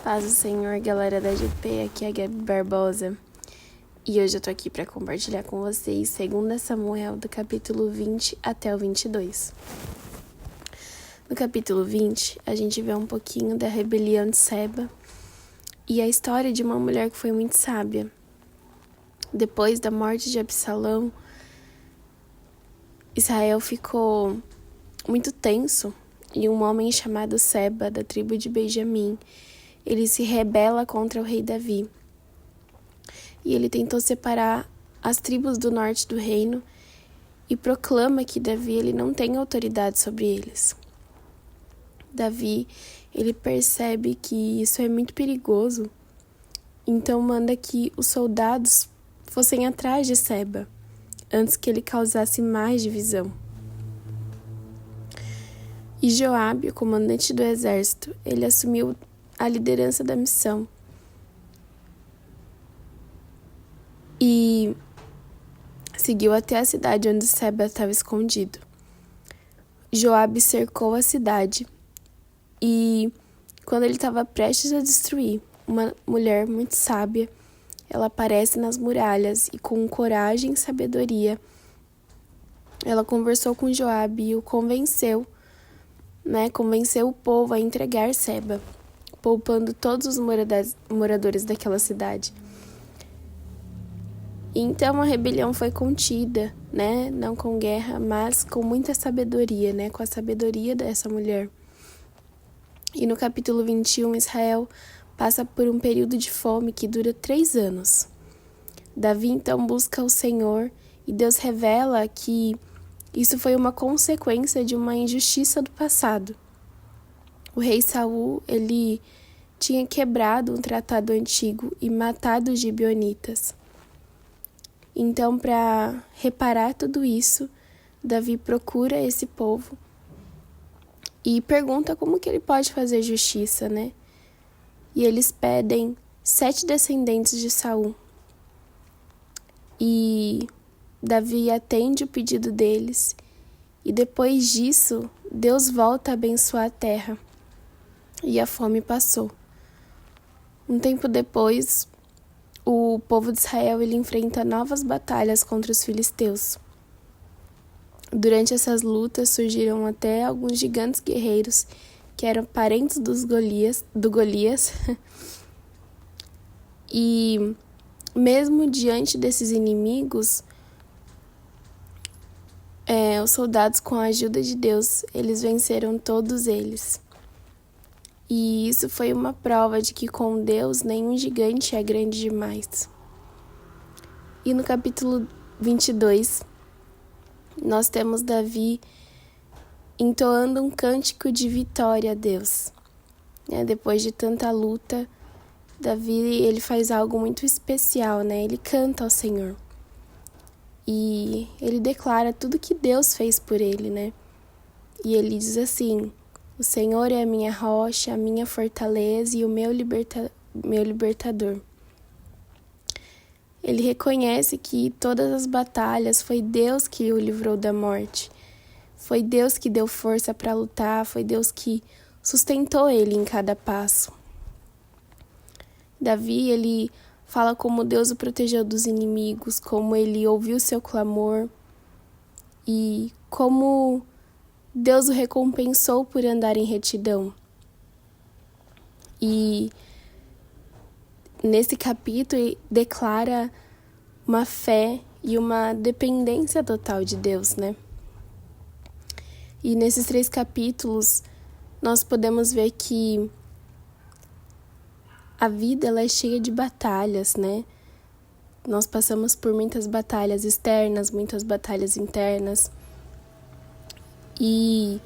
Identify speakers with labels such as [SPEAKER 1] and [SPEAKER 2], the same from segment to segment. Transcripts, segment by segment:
[SPEAKER 1] Paz do Senhor, galera da GP, aqui é a Gabi Barbosa. E hoje eu tô aqui para compartilhar com vocês 2 Samuel, do capítulo 20 até o 22. No capítulo 20, a gente vê um pouquinho da rebelião de Seba e a história de uma mulher que foi muito sábia. Depois da morte de Absalão, Israel ficou muito tenso e um homem chamado Seba, da tribo de Benjamim, ele se rebela contra o rei Davi. E ele tentou separar as tribos do norte do reino e proclama que Davi ele não tem autoridade sobre eles. Davi, ele percebe que isso é muito perigoso, então manda que os soldados fossem atrás de Seba, antes que ele causasse mais divisão. E Joabe, o comandante do exército, ele assumiu a liderança da missão. E seguiu até a cidade onde Seba estava escondido. Joabe cercou a cidade e, quando ele estava prestes a destruir, uma mulher muito sábia, ela aparece nas muralhas e, com coragem e sabedoria, ela conversou com Joabe e o convenceu o povo a entregar Seba, poupando todos os moradores daquela cidade. Então a rebelião foi contida, não com guerra, mas com muita sabedoria, com a sabedoria dessa mulher. E no capítulo 21, Israel passa por um período de fome que dura 3 anos. Davi então busca o Senhor e Deus revela que isso foi uma consequência de uma injustiça do passado. O rei Saul, ele tinha quebrado um tratado antigo e matado os gibeonitas. Então, para reparar tudo isso, Davi procura esse povo e pergunta como que ele pode fazer justiça, E eles pedem 7 descendentes de Saul. E Davi atende o pedido deles e depois disso, Deus volta a abençoar a terra e a fome passou. Um tempo depois, o povo de Israel ele enfrenta novas batalhas contra os filisteus. Durante essas lutas surgiram até alguns gigantes guerreiros que eram parentes do Golias. E mesmo diante desses inimigos, os soldados, com a ajuda de Deus, eles venceram todos eles. E isso foi uma prova de que com Deus nenhum gigante é grande demais. E no capítulo 22, nós temos Davi entoando um cântico de vitória a Deus. Depois de tanta luta, Davi ele faz algo muito especial, Ele canta ao Senhor. E ele declara tudo que Deus fez por ele, E ele diz assim: o Senhor é a minha rocha, a minha fortaleza e o meu libertador. Ele reconhece que todas as batalhas foi Deus que o livrou da morte. Foi Deus que deu força para lutar, foi Deus que sustentou ele em cada passo. Davi, ele fala como Deus o protegeu dos inimigos, como ele ouviu seu clamor e como Deus o recompensou por andar em retidão. E nesse capítulo declara uma fé e uma dependência total de Deus, E nesses 3 capítulos nós podemos ver que a vida ela é cheia de batalhas, Nós passamos por muitas batalhas externas, muitas batalhas internas. E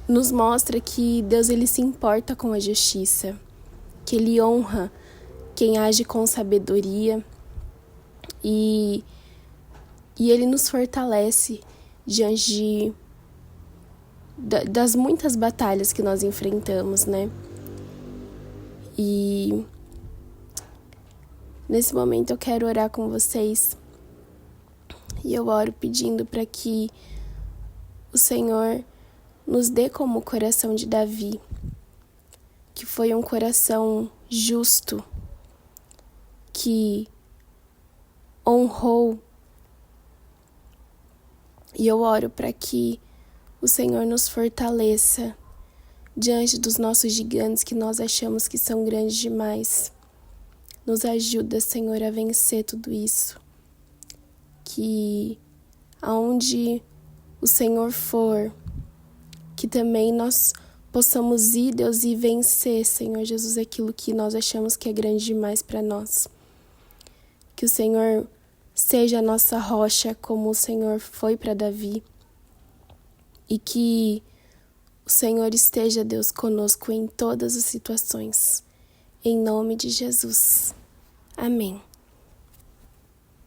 [SPEAKER 1] nos mostra que Deus ele se importa com a justiça, que ele honra quem age com sabedoria e ele nos fortalece diante das muitas batalhas que nós enfrentamos, E nesse momento eu quero orar com vocês e eu oro pedindo para que o Senhor nos dê como o coração de Davi, que foi um coração justo, que honrou. E eu oro para que o Senhor nos fortaleça diante dos nossos gigantes que nós achamos que são grandes demais. Nos ajuda, Senhor, a vencer tudo isso. Que aonde o Senhor for, que também nós possamos ir, Deus, e vencer, Senhor Jesus, aquilo que nós achamos que é grande demais para nós. Que o Senhor seja a nossa rocha, como o Senhor foi para Davi. E que o Senhor esteja, Deus, conosco em todas as situações. Em nome de Jesus. Amém.